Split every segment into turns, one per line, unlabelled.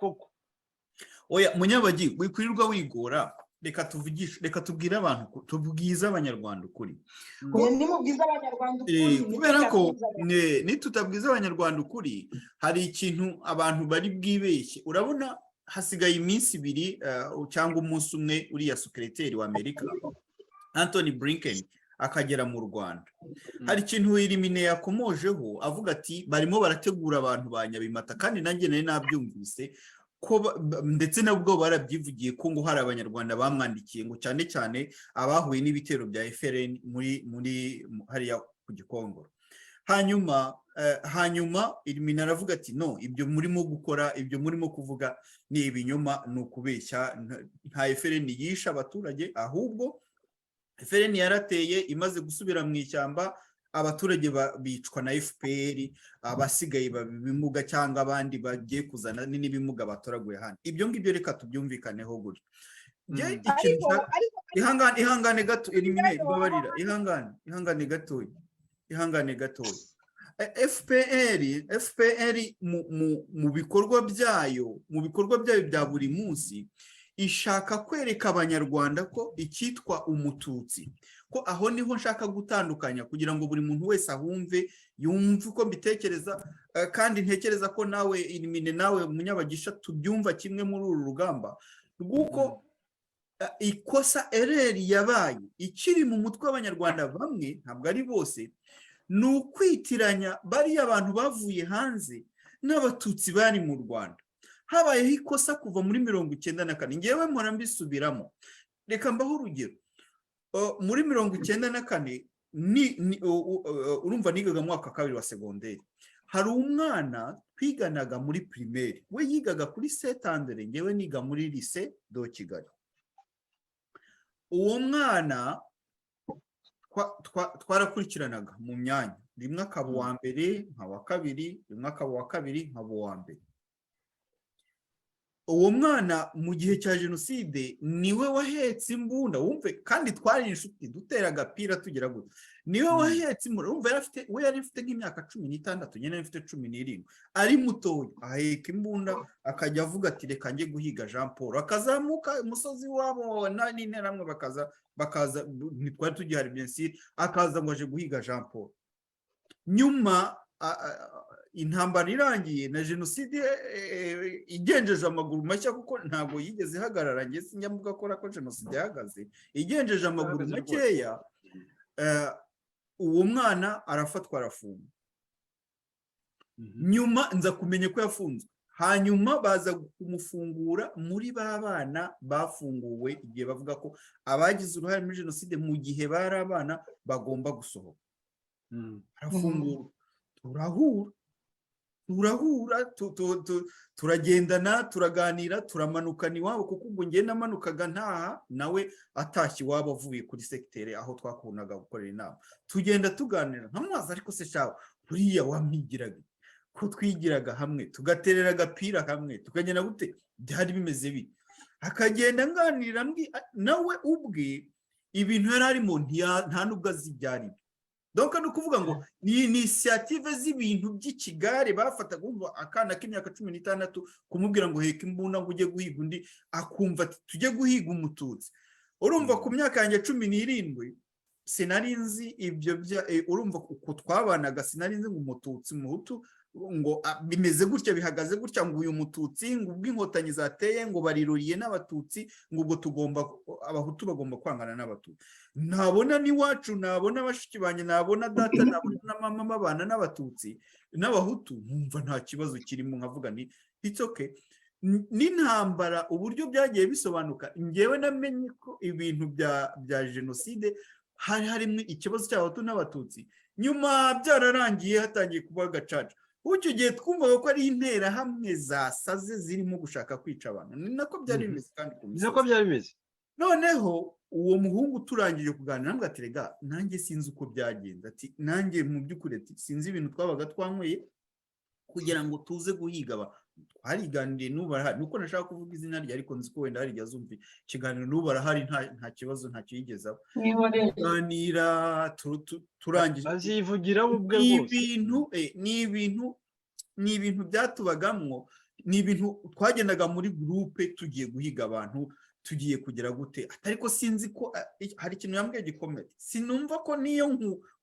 koko.
Oya munyabagi wikwirirwa wigora, reka tubwire abantu, tubwize abanyarwanda ukuri. Kubera ko nitutabwiza abanyarwanda ukuri hari ikintu abantu bari bwibeshye. Urabona hasigaye iminsi 2 cyangwa umunsi umwe uriya secretary wa Amerika Anthony Blinken akagera mu Rwanda. Hari ikintu Irimine yakomojeho avuga ati barimo barategura abantu ba Nyabimata, kandi nanjye nari nabyumvise ko ndetse nabwo barabyivugiye ko ngo hari abanyarwanda bamwandikiye ngo cyane cyane abahuye n'ibitero bya FRN muri hariya ku Gikongoro. Hanyuma Irimine aravuga ati no, ibyo murimo gukora, ibyo murimo kuvuga ni ibinyoma, ni ukubeshya, nta FRN yisha abaturage, ahubwo FRN yarateye imaze gusubira mu ishyamba, abaturage bicwa na FPR, abasigaye babimuga cyangwa abandi bagiye kuzana n'ibimuga batoraguye hano. Ibyo ngibyo reka tubyumvikaneho gutyo. Ihangane gato Irimine, babarira, ihangane gato. FPR mu bikorwa byayo bya buri munsi ishaka kwereka abanyarwanda ko icyitwa umututsi, ko aho niho nshaka gutandukanya kugira ngo buri muntu wese ahumve, yumve uko mbitekereza, kandi ntekereza ko nawe Irimine, nawe Munyabagisha, tubyumva kimwe muri uru rugamba rw'uko ikosa ereri yabaye ikiri mu mutwe w'abanyarwanda bamwe, ntabwo ari bose, ni ukwitiranya bariya abantu bavuye hanze n'abatutsi bari mu Rwanda. Habayeho ikosa kuva muri 1994, ngewe mpora mbisubiramo. Reka mbaho urugero. Muri 1994 urumva nigaga mwaka 2 wa segonderi, hari umwana twiganaga muri primaire, we yigaga kuri Saint Andre, ngewe niga muri lycée do Kigali. Uwo mwana twarakurikiranaga mu myanya, rimwe akaba uwa mbere, nkaba kabiri, rimwe akaba uwa kabiri, nkaba uwa mbere. Uwo mwana mu gihe cya jenoside niwe wahetse imbunda, wumve, kandi twari inshuti, dutera agapira tugira gute, niwe wahetse imbunda. Wumve we yari afite nk'imyaka 16, nyine afite 17, ari mutoya, aheka imbunda akajya avuga ati reka njye guhiga Jean Paul, akazamuka umusozi wabo n'interamwe bakaza ntitwari tugihari byinshi, akaza ngo aje guhiga Jean Paul. Nyuma intambara irangiye na jenoside igenjeje amaguru mashya, kuko ntabwo yigeze ihagarara, nge sinyamuga ko jenoside yahagaze, igenjeje amaguru makeya, uwo mwana arafatwa, arafungwa. Nyuma nza kumenya ko yafunzwe, hanyuma baza kumufungura muri babana bafunguwe igihe bavuga ko abagize uruhare muri jenoside mu gihe bari abana bagomba gusohoka. Arafungura, turahura, turagendana, turaganira, turamanukana iwabo, kuko ubwo ngiye namanukaga ntaha, nawe atashye iwabo avuye kuri secteur aho twakunaga gukorera inama. Tugenda tuganira nkamwaza, ariko se shawo buriya wamwigiraga ko twigiraga hamwe, tugaterera agapira hamwe, tukagenda gute, byari bimeze bite? Akagenda nganira nawe ubwe ibintu yari arimo nta nubwo azi byari. Donc no kuvuga ngo ni initiative z'ibintu by'ikigare bafataga, umva akana k'imyaka 16 kumubwira ngo heka imbunda ngo ujye guhiga undi, akumva tujye guhiga umututsi. Urumva ku myaka yanjye 17 sinari nzi ibyo urumva uko twabanaga, sinari nzi ngo umututsi muhutu ngo bimeze gutya, bihagaze gutya, ngo uyu mututsi ngo ubw'inkotanyi zateye ngo bariruriye n'abatutsi, ngo ubwo tugomba, abahutu bagomba kwangana n'abatutsi. Ntabona n'iwacu, nabona bashiki banye, nabona data, nabona na mama babana n'abatutsi n'abahutu, numva nta kibazo kirimo, nkavuga ni it's okay. N'intambara uburyo byagiye bisobanuka, ngewe namenye ko ibintu bya jenoside hari harimo ikibazo cy'abahutu n'abatutsi, nyuma byararangiye hatangiye kuba gacaca. Ucyo gihe twumvaga ko ari intera hamwe zasaze zirimo gushaka kwica abantu, ni nako byari bimeze, kandi
nako byari bimeze.
Noneho uwo muhungu turangije kuganira nambwa ati rega nanjye sinzi uko byagenze, ati nanjye mu by'ukuri ati sinzi ibintu twabaga twanyweye kugira ngo tuze guhiga twariganiriye, n'ubu arahari, nuko nashaka kuvuga izina rye, ariko nzi ko wenda hari yazumva ikiganiro, n'ubu arahari, nta kibazo, ntacyo yigezaho. Tuganira turangije,
azivugira ubwe bwose.
ni ibintu byatubagamwo, ni ibintu twagendaga muri groupe tugiye guhiga abantu tugiye kugira gute, ariko sinzi ko hari ikintu yambwiye gikomeye, sinumva ko niyo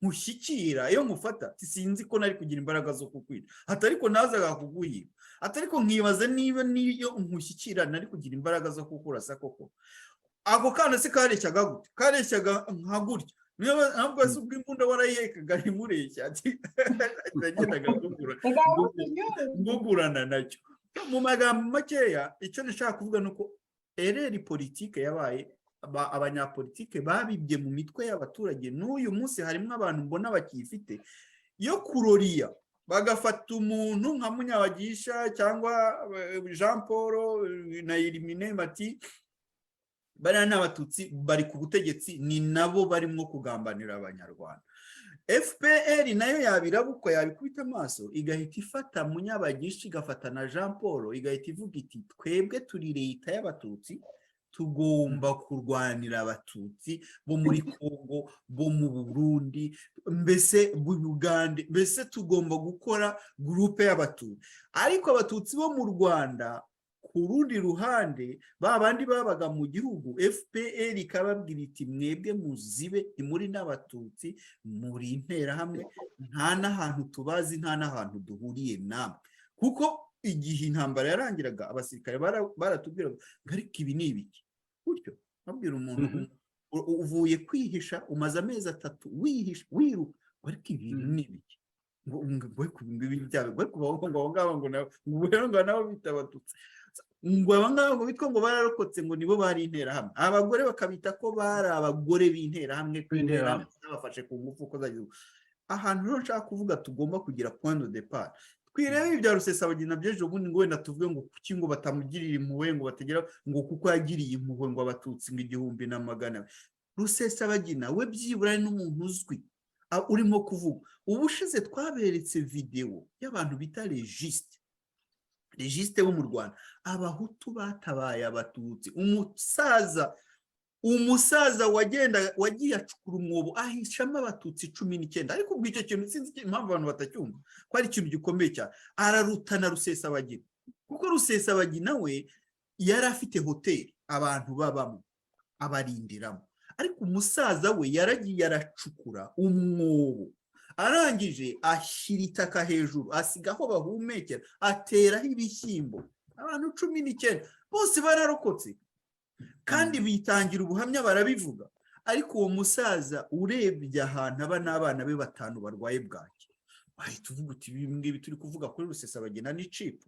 nkushyikira iyo nkufata sinzi ko nari kugira imbaraga zo kukwira, ariko nazaga kuguhiga, ariko nkibaza niba niyo nkushyikira nari kugira imbaraga zo kukurasa koko. Ako kana se kareshyaga gute? Kareshyaga nka gutya, ntabwo se ubwo imbunda warayihekaga ntimureshya, nagendaga ngugurana nacyo. Mu magambo makeya icyo nashaka kuvuga nuko ereri politike yabaye, abanyapolitike babibye mu mitwe y'abaturage, n'uyu munsi harimo abantu mbona bakifite yo kuroriya, bagafata umuntu nka Munyabagisha cyangwa Jean Paul na Elimine bati bariya n'abatutsi bari ku butegetsi, ni nabo barimo kugambanira abanyarwanda. FPR nayo yabirabuko yabikubita amaso igahita ifata Munyabagisha igafata na Jean Paul igahita ivuga iti twebwe turi leta y'abatutsi, tugomba kurwanira abatutsi bo muri Kongo, bo mu Burundi, mbese mu Uganda, mbese tugomba gukora groupe y'abatutsi. Ariko abatutsi bo mu Rwanda ku rundi ruhande babandi babaga mu gihugu, FPR ikababwira iti mwebwe muzibe, imuri n'abatutsi, muri interahamwe, nta n'ahantu tubazi, nta n'ahantu duhuriye namwe. Kuko igihe intambara yarangiraga abasirikare baratubwira ngo ariko ibi ni ibiki, gutyo babwira umuntu uvuye kwihisha, umaze amezi 3 wihisha wiruka, ariko ibi ni ibiki, ngo nabo bita abatutsi, ngo abangabo bitwa ngo bararokotse, ngo nibo bari interahamwe, abagore bakabita ko bari abagore b'interahamwe, kw'interahamwe zabafashe ku ngufu ko zagize. Ahantu rero nshaka kuvuga tugomba kugira point de départ, twirebe ibya Rusesabagina by'ejo bundi, ngo wenda tuvuge ngo kuki ngo batamugirira impuhwe, ngo bategera ngo kuko yagiriye impuhwe ngo abatutsi ngo 1,000. Rusesabagina we byibura n'umuntu uzwi urimo kuvuga. Ubushize twaberetse video y'abantu bita Registe bo mu Rwanda, abahutu batabaye abatutsi, umusaza wagiye acukura umwobo ahishamo abatutsi 19. Ariko ubwo icyo kintu sinzi impamvu abantu batacyumva ko ari ikintu gikomeye cyane, ararutana Rusesabagina, kuko Rusesabagina we yari afite hoteli abantu babamo abarindiramo, ariko umusaza we yaragiye aracukura umwobo, arangije ashyira itaka hejuru, asiga aho bahumekera, ateraho ibishyimbo, abantu 19 bose bararokotse kandi bitangira ubuhamya barabivuga. Ariko uwo musaza urebye ahantu aba n'abana be 5 barwaye bwaki, bahita uvuga uti ibi ngibi turi kuvuga kuri Rusesabagina ni chip.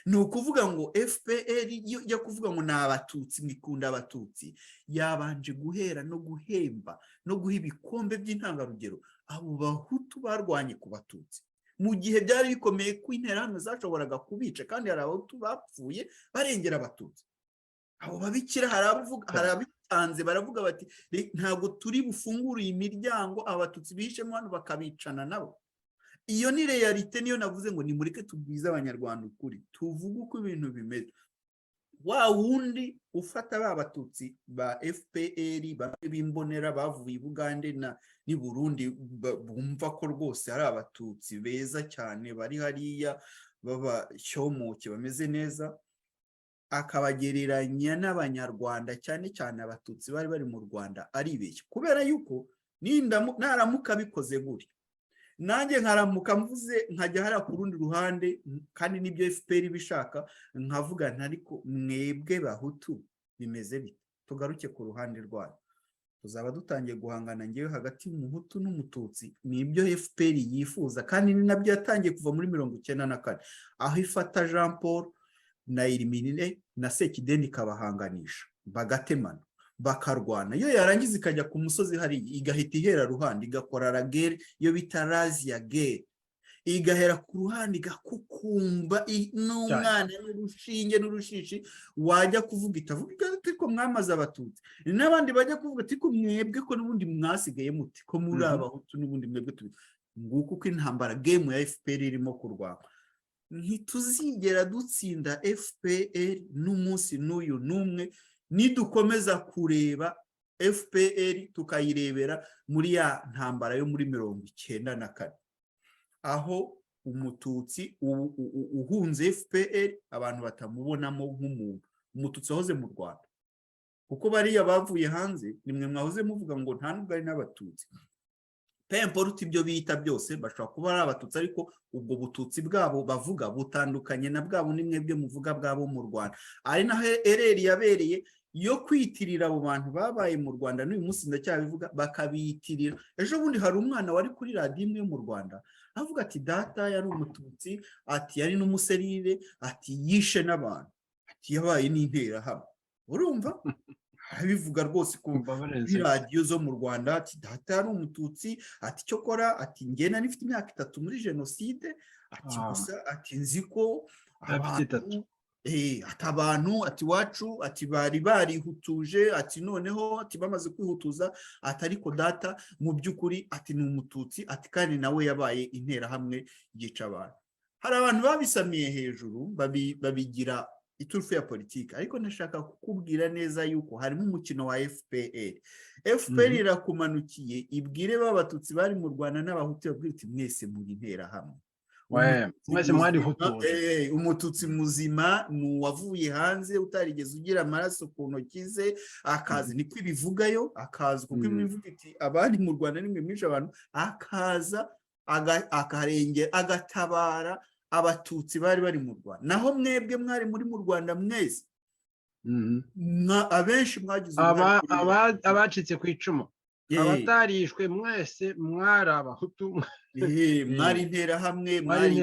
Ni ukuvuga ngo FPR yo kuvuga ngo n'abatutsi mwikunda abatutsi, yabanje guhera no guhemba no guha ibikombe by'intangarugero abo bahutu barwanye ku batutsi, mu gihe byari bikomeye ko interahamwe zashoboraga kubica, kandi hari abahutu bapfuye barengera abatutsi. Abo babikira harabitanze baravuga bati ntabwo turi bufungure imiryango abatutsi bihishemo hano bakabicana nabo. Iyo ni realite, niyo navuze ngo nimureke tubwize abanyarwanda ukuri, tuvuge uko ibintu bimeze. Wa wundi ufata abatutsi ba FPR b'imbonera bavuye Bugande ni Burundi, bumva ko rwose ari abatutsi beza cyane bari hariya baba shyomoke bameze neza, akabagereranya n'abanyarwanda, cyane cyane abatutsi bari mu Rwanda, aribeshya. Kubera yuko naramuka bikoze guri, nanjye nkaramuka mvuze nkajya hara ku rundi ruhande, kandi nibyo FPR bishaka, nkavuga ariko mwebwe bahutu bimeze bite, tugaruke ku ruhande rwayo, tuzaba dutangiye guhangana ngewe hagati y'umuhutu n'umututsi. Nibyo FPR yifuza, kandi ni nabyo yatangiye kuva muri 1994, aho ifata Jean Paul na Elimine na Sekideni kabahanganisha, bagatemana bakarwana. Iyo yarangiza ikajya ku musozi hari igahita ihera ruhande, igakora ragere iyo bita razi ya gere, igahera ku ruhande igakukumba n'umwana n'urushinge n'urushishi, wajya kuvuga itavuga ariko mwamaze abatutsi, n'abandi bajya kuvuga ati ko mwebwe ko n'ubundi mwasigaye muti ko muri abahutu n'ubundi mwebwe nguko uko intambara game ya FPR irimo kurwana. Ntituzigera dutsinda FPR n'umunsi n'uyu n'umwe nidukomeza kureba FPR tukayirebera muri ya ntambara yo muri 1994, aho umututsi uhunze FPR abantu batamubonamo nk'umuntu, umututsi wahoze mu Rwanda, kuko bariya bavuye hanze nimwe mwahoze muvuga ngo nta nubwo ari n'abatutsi, pemporuta ibyo bita byose bashobora kuba ari abatutsi, ariko ubwo bututsi bwabo bavuga butandukanye na bwabo nimwe byo muvuga bwabo mu Rwanda. Ari naho ereri yabereye yo kwitirira abo bantu babaye mu Rwanda, n'uyu munsi ndacyabivuga, bakabitirira. Ejo bundi hari umwana wari kuri radiyo imwe mu Rwanda avuga ati data yari umututsi, ati yari n'umuserire, ati yishe n'abantu, ati yabaye n'interahamwe. Urumva abivuga rwose kuri radiyo zo mu Rwanda, ati data yari umututsi, ati cyo kora, ati ngena nifite imyaka 3 muri jenoside, ati gusa ati nzi ko abantu ati abantu ati wacu ati bari barihutuje, ati noneho ati bamaze kwihutuza, ati ariko data mu by'ukuri ati ni umututsi, ati kandi nawe yabaye interahamwe yica abantu. Hari abantu babisamiye hejuru babigira iturufu ya politiki, ariko nashaka kukubwira neza yuko harimo umukino wa FPR. FPR irakumanukiye ibwire b'abatutsi bari mu Rwanda n'abahutu, babwira iti mwese muri interahamwe.
Mwese mwari hutuje.
Umututsi muzima nuwavuye hanze utarigeze ugira amaraso ku ntoki ze, akazi niko ibivugayo, akazi kuko ibivuga iti abari mu Rwanda nimwe mwishe abantu, akaza akarenge agatabara abatutsi bari mu Rwanda. Naho mwebwe mwari muri mu Rwanda mwese, abenshi mwagize
abacitse ku icumu, abatarishwe mwese mwari abahutu,
mwari interahamwe, mwari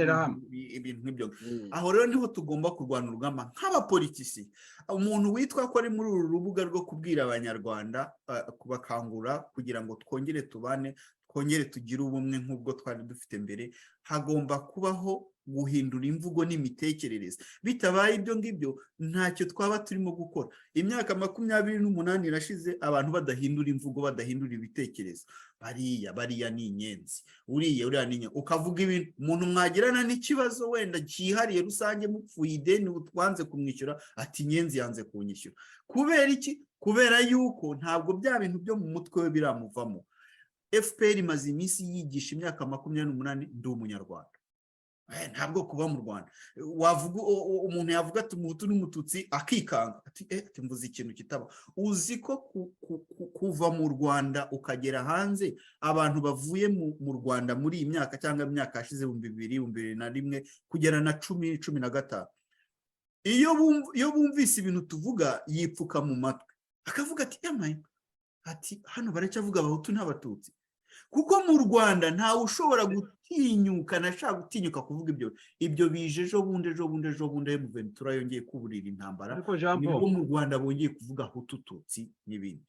ibintu nk'ibyo. Aho rero niho tugomba kurwana urugamba nk'abapolitisi. Umuntu witwa ko ari muri uru rubuga rwo kubwira abanyarwanda, kubakangura kugira ngo twongere tubane, twongere tugire ubumwe nk'ubwo twari dufite mbere, hagomba kubaho guhindura imvugo n'imitekerereze. Bitabaye ibyo ngibyo ntacyo twaba turimo gukora. Imyaka 28 irashize abantu badahindura imvugo, badahindura ibitekerezo. Bariya ni inyenzi, uriya ni inyenzi, ukavuga ibintu umuntu mwagirana n'ikibazo wenda cyihariye rusange, mupfuye ideni utwanze kumwishyura, ati inyenzi yanze kunyishyura. Kubera iki? Kubera yuko ntabwo bya bintu byo mu mutwe we biramuvamo. FPR imaze iminsi yigisha imyaka 28 ndi umunyarwanda. Ntabwo kuba mu Rwanda wavuga umuntu yavuga ati umuhutu n'umututsi akikanga, ati mvuze ikintu kitaba. Uzi ko kuva mu Rwanda ukagera hanze, abantu bavuye mu Rwanda muri iyi myaka cyangwa imyaka yashize 2021 kugera na 10-15, iyo bumvise ibintu tuvuga yipfuka mu matwi, akavuga ati ati hano baracyavuga abahutu n'abatutsi. Kuko mu Rwanda ntawe ushobora gutinyuka, nashaka gutinyuka kuvuga ibyo bije ejo bundi Ventura yongeye kuburira intambara, nibwo mu Rwanda bongeye kuvuga hutu tutsi n'ibindi.